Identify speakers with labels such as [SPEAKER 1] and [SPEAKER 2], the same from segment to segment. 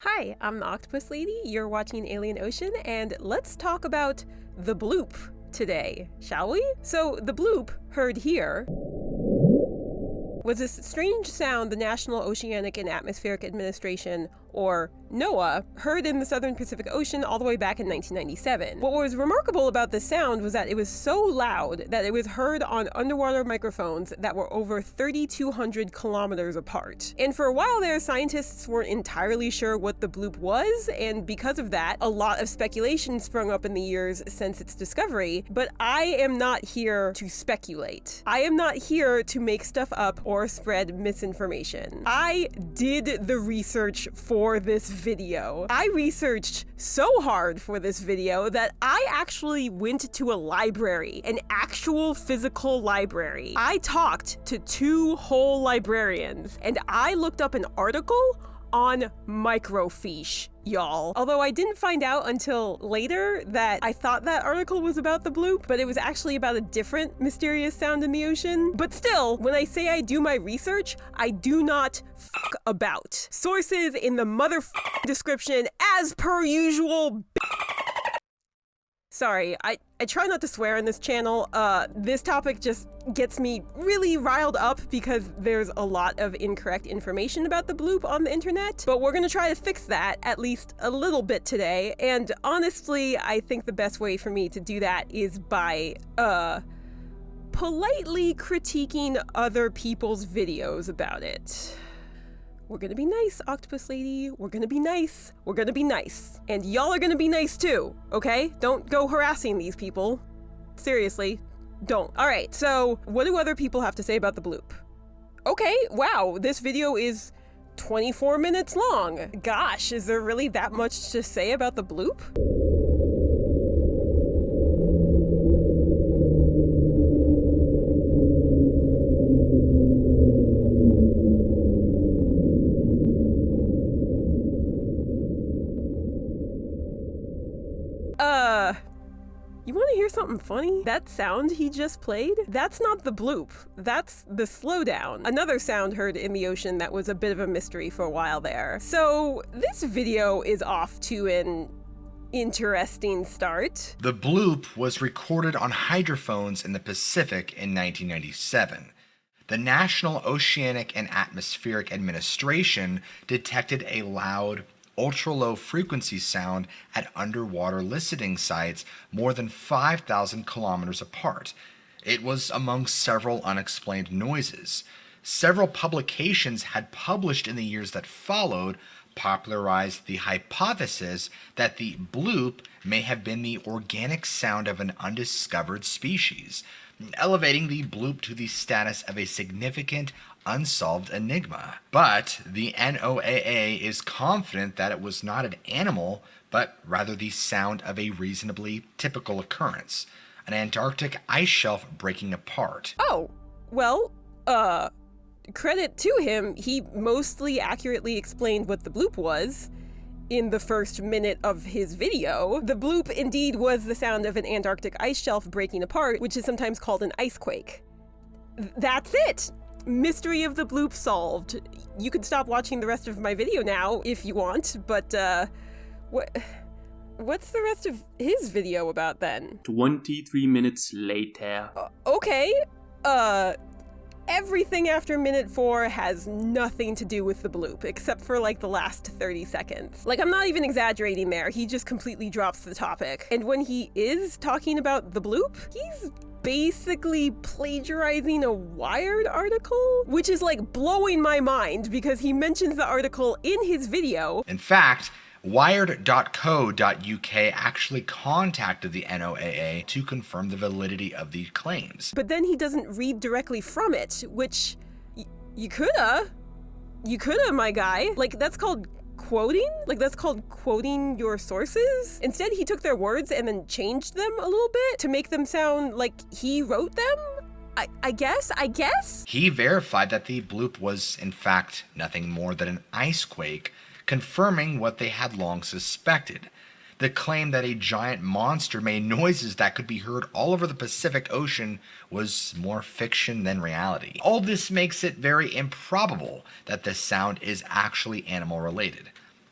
[SPEAKER 1] Hi, I'm the Octopus Lady, you're watching Alien Ocean, and let's talk about the bloop today, shall we? So, the bloop, heard here, was this strange sound the National Oceanic and Atmospheric Administration, or NOAA, heard in the southern Pacific Ocean all the way back in 1997. What was remarkable about this sound was that it was so loud that it was heard on underwater microphones that were over 3,200 kilometers apart. And for a while there, scientists weren't entirely sure what the bloop was, and because of that, a lot of speculation sprung up in the years since its discovery, but I am not here to speculate. I am not here to make stuff up or spread misinformation. I did the research for this video. I researched so hard for this video that I actually went to a library, an actual physical library. I talked to 2 whole librarians, and I looked up an article on microfiche, y'all. Although I didn't find out until later that I thought that article was about the bloop, but it was actually about a different mysterious sound in the ocean. But still, when I say I do my research, I do not fuck about. Sources in the description as per usual. Sorry, I try not to swear on this channel. This topic just gets me really riled up because there's a lot of incorrect information about the bloop on the internet, but we're gonna try to fix that at least a little bit today. And honestly, I think the best way for me to do that is by, politely critiquing other people's videos about it. We're gonna be nice, Octopus Lady. We're gonna be nice. We're gonna be nice. And y'all are gonna be nice too, okay? Don't go harassing these people. Seriously, don't. All right, so what do other people have to say about the bloop? Okay, wow, this video is 24 minutes long. Gosh, is there really that much to say about the bloop? You want to hear something funny? That sound he just played? That's not the bloop. That's the slowdown. Another sound heard in the ocean that was a bit of a mystery for a while there. So this video is off to an interesting start.
[SPEAKER 2] The bloop was recorded on hydrophones in the Pacific in 1997. The National Oceanic and Atmospheric Administration detected a loud, ultra-low frequency sound at underwater listening sites more than 5,000 kilometers apart. It was among several unexplained noises. Several publications had published in the years that followed popularized the hypothesis that the bloop may have been the organic sound of an undiscovered species, elevating the bloop to the status of a significant unsolved enigma. But the NOAA is confident that it was not an animal, but rather the sound of a reasonably typical occurrence, an Antarctic ice shelf breaking apart.
[SPEAKER 1] Oh, well, credit to him, he mostly accurately explained what the bloop was in the first minute of his video. The bloop indeed was the sound of an Antarctic ice shelf breaking apart, which is sometimes called an ice quake. That's it! Mystery of the bloop solved. You can stop watching the rest of my video now if you want, but what's the rest of his video about then?
[SPEAKER 3] 23 minutes later.
[SPEAKER 1] Okay, everything after minute 4 has nothing to do with the bloop, except for like the last 30 seconds. Like, I'm not even exaggerating there, he just completely drops the topic. And when he is talking about the bloop, he's basically plagiarizing a Wired article, which is like blowing my mind because he mentions the article in his video.
[SPEAKER 2] In fact, Wired.co.uk actually contacted the NOAA to confirm the validity of these claims.
[SPEAKER 1] But then he doesn't read directly from it, which you coulda. You coulda, my guy. Like, that's called quoting? Like, that's called quoting your sources? Instead, he took their words and then changed them a little bit to make them sound like he wrote them? I guess?
[SPEAKER 2] He verified that the bloop was, in fact, nothing more than an ice quake, confirming what they had long suspected. The claim that a giant monster made noises that could be heard all over the Pacific Ocean was more fiction than reality. All this makes it very improbable that the sound is actually animal related.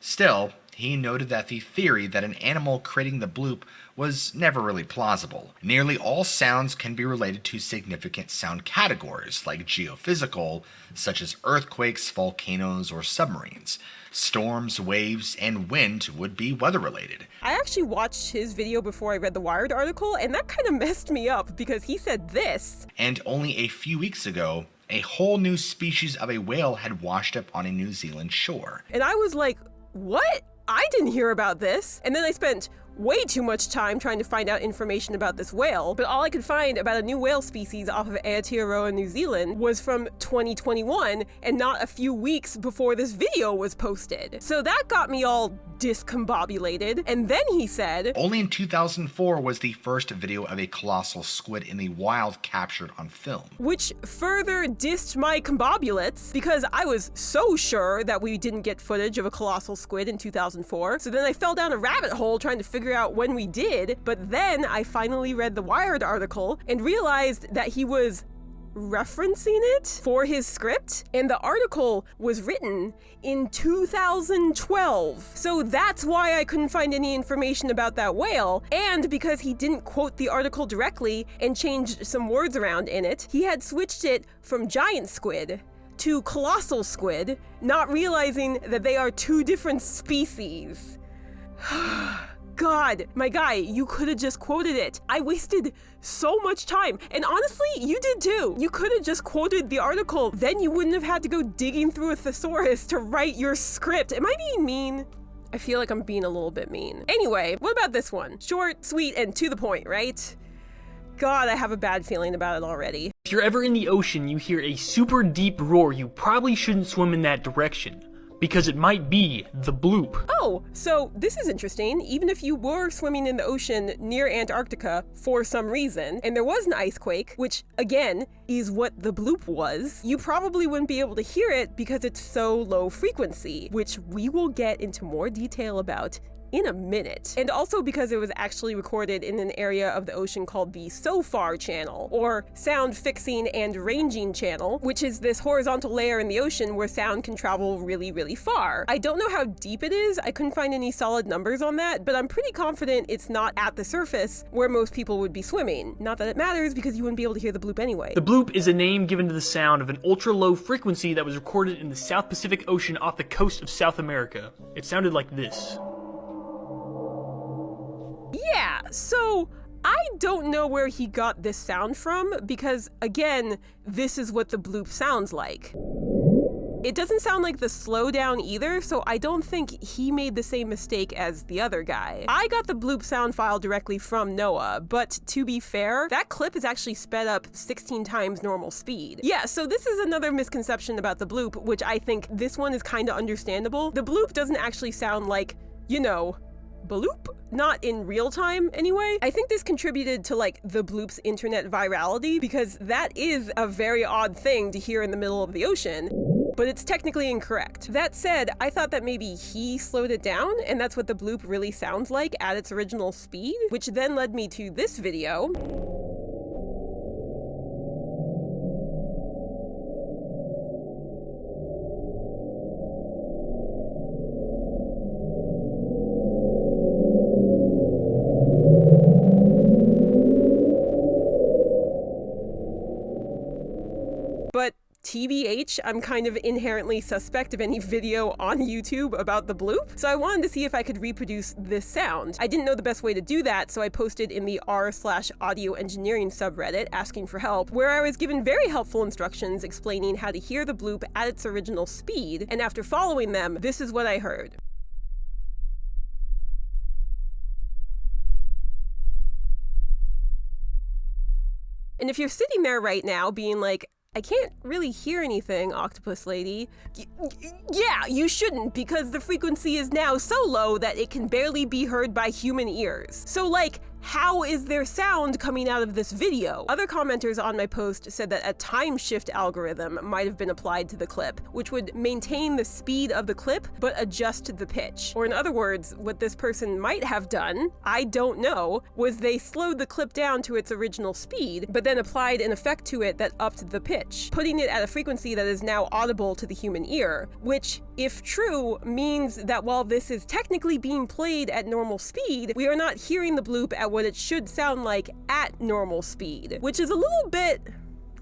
[SPEAKER 2] Still, he noted that the theory that an animal creating the bloop was never really plausible. Nearly all sounds can be related to significant sound categories, like geophysical, such as earthquakes, volcanoes, or submarines. Storms, waves, and wind would be weather-related.
[SPEAKER 1] I actually watched his video before I read the Wired article, and that kind of messed me up because he said this.
[SPEAKER 2] And only a few weeks ago, a whole new species of a whale had washed up on a New Zealand shore.
[SPEAKER 1] And I was like, what? I didn't hear about this. And then I spent way too much time trying to find out information about this whale, but all I could find about a new whale species off of Aotearoa, New Zealand was from 2021 and not a few weeks before this video was posted. So that got me all discombobulated. And then he said,
[SPEAKER 2] only in 2004 was the first video of a colossal squid in the wild captured on film.
[SPEAKER 1] Which further dissed my combobulates because I was so sure that we didn't get footage of a colossal squid in 2004. So then I fell down a rabbit hole trying to figure out when we did, but then I finally read the Wired article and realized that he was referencing it for his script, and the article was written in 2012. So that's why I couldn't find any information about that whale, and because he didn't quote the article directly and changed some words around in it, he had switched it from giant squid to colossal squid, not realizing that they are two different species. God, my guy, you could have just quoted it. I wasted so much time, and honestly, you did too. You could have just quoted the article, then you wouldn't have had to go digging through a thesaurus to write your script. Am I being mean? I feel like I'm being a little bit mean. Anyway, what about this one? Short, sweet, and to the point, right? God, I have a bad feeling about it already.
[SPEAKER 4] If you're ever in the ocean, you hear a super deep roar, you probably shouldn't swim in that direction, because it might be the bloop.
[SPEAKER 1] Oh, so this is interesting. Even if you were swimming in the ocean near Antarctica for some reason, and there was an ice quake, which again is what the bloop was, you probably wouldn't be able to hear it because it's so low frequency, which we will get into more detail about in a minute. And also because it was actually recorded in an area of the ocean called the SOFAR channel, or Sound Fixing and Ranging channel, which is this horizontal layer in the ocean where sound can travel really, really far. I don't know how deep it is, I couldn't find any solid numbers on that, but I'm pretty confident it's not at the surface where most people would be swimming. Not that it matters because you wouldn't be able to hear the bloop anyway.
[SPEAKER 4] The bloop is a name given to the sound of an ultra-low frequency that was recorded in the South Pacific Ocean off the coast of South America. It sounded like this.
[SPEAKER 1] Yeah, so I don't know where he got this sound from because, again, this is what the bloop sounds like. It doesn't sound like the slowdown either, so I don't think he made the same mistake as the other guy. I got the bloop sound file directly from NOAA, but to be fair, that clip is actually sped up 16 times normal speed. Yeah, so this is another misconception about the bloop, which I think this one is kind of understandable. The bloop doesn't actually sound like, you know, bloop? Not in real time, anyway. I think this contributed to, like, the bloop's internet virality, because that is a very odd thing to hear in the middle of the ocean, but it's technically incorrect. That said, I thought that maybe he slowed it down, and that's what the bloop really sounds like at its original speed, which then led me to this video. But TBH, I'm kind of inherently suspect of any video on YouTube about the bloop, so I wanted to see if I could reproduce this sound. I didn't know the best way to do that, so I posted in the r/audio engineering subreddit asking for help, where I was given very helpful instructions explaining how to hear the bloop at its original speed, and after following them, this is what I heard. And if you're sitting there right now being like, I can't really hear anything, Octopus Lady. Yeah, you shouldn't, because the frequency is now so low that it can barely be heard by human ears. So, like, how is there sound coming out of this video? Other commenters on my post said that a time shift algorithm might have been applied to the clip, which would maintain the speed of the clip, but adjust the pitch. Or in other words, what this person might have done, I don't know, was they slowed the clip down to its original speed, but then applied an effect to it that upped the pitch, putting it at a frequency that is now audible to the human ear, which, if true, means that while this is technically being played at normal speed, we are not hearing the bloop at what it should sound like at normal speed, which is a little bit...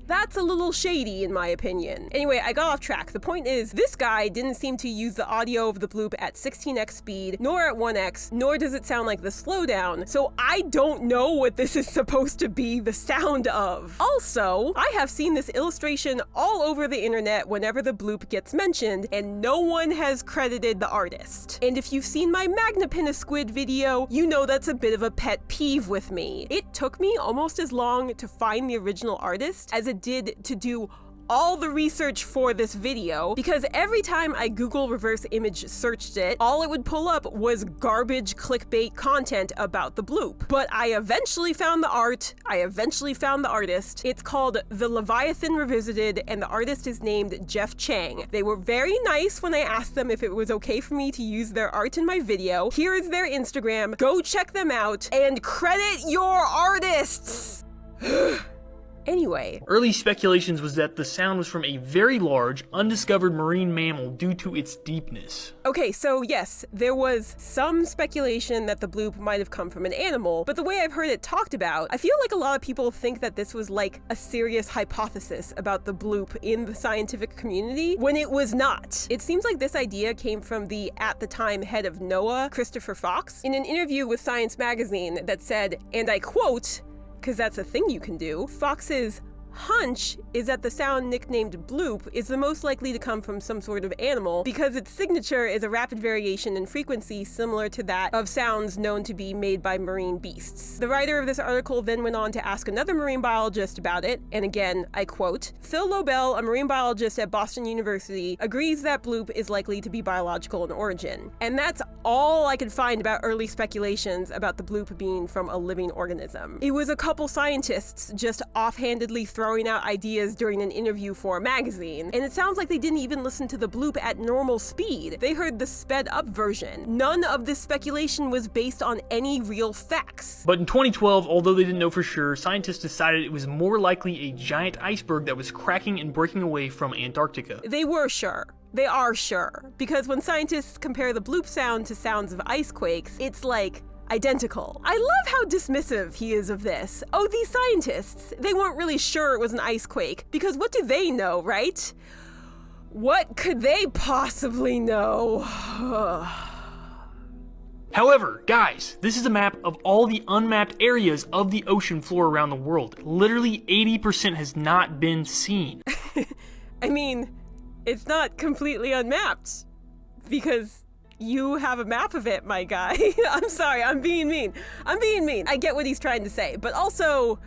[SPEAKER 1] That's a little shady in my opinion. Anyway, I got off track. The point is, this guy didn't seem to use the audio of the bloop at 16x speed, nor at 1x, nor does it sound like the slowdown, so I don't know what this is supposed to be the sound of. Also, I have seen this illustration all over the internet whenever the bloop gets mentioned, and no one has credited the artist. And if you've seen my Magnapin a Squid video, you know that's a bit of a pet peeve with me. It took me almost as long to find the original artist as it did to do all the research for this video, because every time I Google reverse image searched it, all it would pull up was garbage clickbait content about the bloop. But I eventually found the art, I eventually found the artist. It's called The Leviathan Revisited, and the artist is named Jef Chang. They were very nice when I asked them if it was okay for me to use their art in my video. Here is their Instagram, go check them out, and credit your artists! Anyway.
[SPEAKER 4] Early speculations was that the sound was from a very large, undiscovered marine mammal due to its deepness.
[SPEAKER 1] Okay, so yes, there was some speculation that the bloop might have come from an animal, but the way I've heard it talked about, I feel like a lot of people think that this was like a serious hypothesis about the bloop in the scientific community, when it was not. It seems like this idea came from the, at the time, head of NOAA, Christopher Fox, in an interview with Science magazine that said, and I quote, because that's a thing you can do, Fox's hunch is that the sound nicknamed bloop is the most likely to come from some sort of animal because its signature is a rapid variation in frequency similar to that of sounds known to be made by marine beasts. The writer of this article then went on to ask another marine biologist about it, and again, I quote, Phil Lobel, a marine biologist at Boston University, agrees that bloop is likely to be biological in origin. And that's all I could find about early speculations about the bloop being from a living organism. It was a couple scientists just offhandedly throwing out ideas during an interview for a magazine, and it sounds like they didn't even listen to the bloop at normal speed. They heard the sped up version. None of this speculation was based on any real facts.
[SPEAKER 4] But in 2012, although they didn't know for sure, scientists decided it was more likely a giant iceberg that was cracking and breaking away from Antarctica.
[SPEAKER 1] They were sure. They are sure. Because when scientists compare the bloop sound to sounds of ice quakes, it's like identical. I love how dismissive he is of this. Oh, these scientists, they weren't really sure it was an ice quake, because what do they know, right? What could they possibly know?
[SPEAKER 4] However, guys, this is a map of all the unmapped areas of the ocean floor around the world. Literally 80% has not been seen.
[SPEAKER 1] I mean, it's not completely unmapped, because you have a map of it, my guy. I'm sorry, I'm being mean. I get what he's trying to say, but also,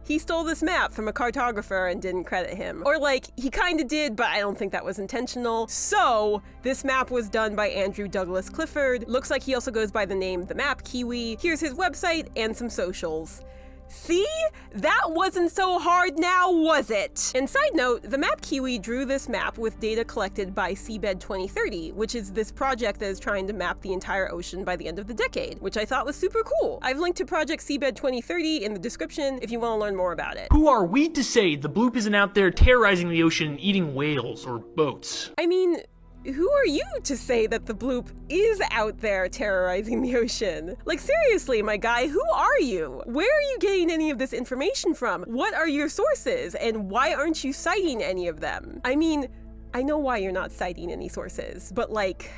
[SPEAKER 1] he stole this map from a cartographer and didn't credit him. Or like, he kinda did, but I don't think that was intentional. So, this map was done by Andrew Douglas Clifford. Looks like he also goes by the name the Map Kiwi. Here's his website and some socials. See? That wasn't so hard now, was it? And side note, the Map Kiwi drew this map with data collected by Seabed 2030, which is this project that is trying to map the entire ocean by the end of the decade, which I thought was super cool. I've linked to Project Seabed 2030 in the description if you want to learn more about it.
[SPEAKER 4] Who are we to say the bloop isn't out there terrorizing the ocean and eating whales or boats?
[SPEAKER 1] I mean, who are you to say that the bloop is out there terrorizing the ocean? Like, seriously, my guy, who are you? Where are you getting any of this information from? What are your sources? And why aren't you citing any of them? I mean, I know why you're not citing any sources, but like,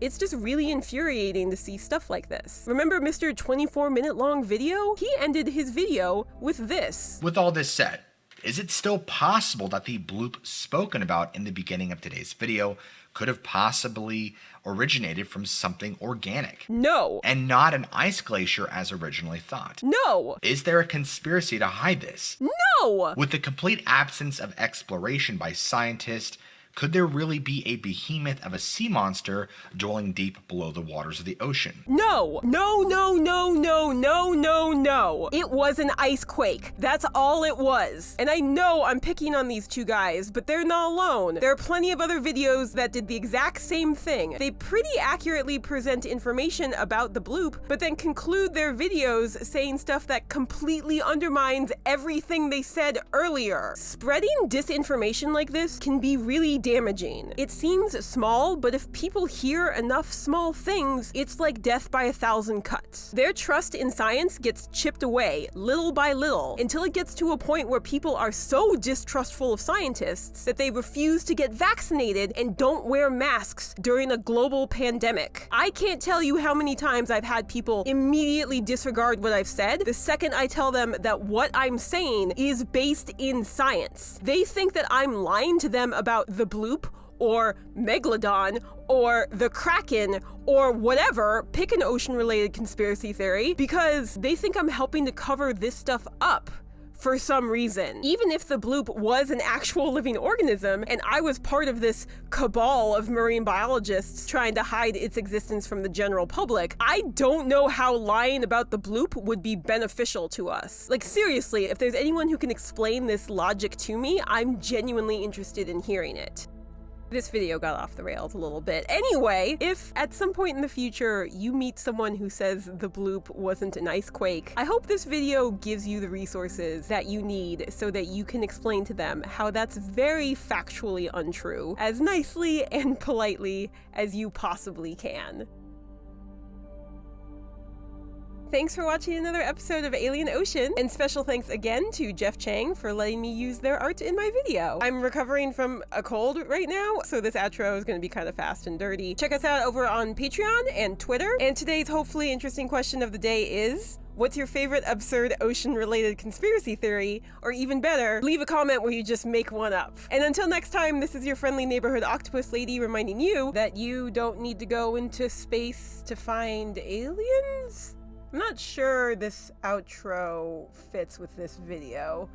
[SPEAKER 1] it's just really infuriating to see stuff like this. Remember Mr. 24-minute long video? He ended his video with this.
[SPEAKER 2] With all this said, is it still possible that the bloop spoken about in the beginning of today's video could have possibly originated from something organic?
[SPEAKER 1] No.
[SPEAKER 2] And not an ice glacier as originally thought?
[SPEAKER 1] No.
[SPEAKER 2] Is there a conspiracy to hide this?
[SPEAKER 1] No.
[SPEAKER 2] With the complete absence of exploration by scientists, Could there really be a behemoth of a sea monster dwelling deep below the waters of the ocean?
[SPEAKER 1] No! No, no, no, no, no, no, no. It was an ice quake. That's all it was. And I know I'm picking on these two guys, but they're not alone. There are plenty of other videos that did the exact same thing. They pretty accurately present information about the bloop, but then conclude their videos saying stuff that completely undermines everything they said earlier. Spreading disinformation like this can be really damaging. It seems small, but if people hear enough small things, it's like death by 1,000 cuts. Their trust in science gets chipped away, little by little, until it gets to a point where people are so distrustful of scientists that they refuse to get vaccinated and don't wear masks during a global pandemic. I can't tell you how many times I've had people immediately disregard what I've said the second I tell them that what I'm saying is based in science. They think that I'm lying to them about the bloop or Megalodon or the Kraken or whatever, pick an ocean-related conspiracy theory, because they think I'm helping to cover this stuff up for some reason. Even if the bloop was an actual living organism and I was part of this cabal of marine biologists trying to hide its existence from the general public, I don't know how lying about the bloop would be beneficial to us. Like, seriously, if there's anyone who can explain this logic to me, I'm genuinely interested in hearing it. This video got off the rails a little bit. Anyway, if at some point in the future you meet someone who says the bloop wasn't an ice quake, I hope this video gives you the resources that you need so that you can explain to them how that's very factually untrue, as nicely and politely as you possibly can. Thanks for watching another episode of Alien Ocean, and special thanks again to Jef Chang for letting me use their art in my video. I'm recovering from a cold right now, so this outro is going to be kind of fast and dirty. Check us out over on Patreon and Twitter, and today's hopefully interesting question of the day is, what's your favorite absurd ocean-related conspiracy theory? Or even better, leave a comment where you just make one up. And until next time, this is your friendly neighborhood Octopus Lady reminding you that you don't need to go into space to find aliens? I'm not sure this outro fits with this video.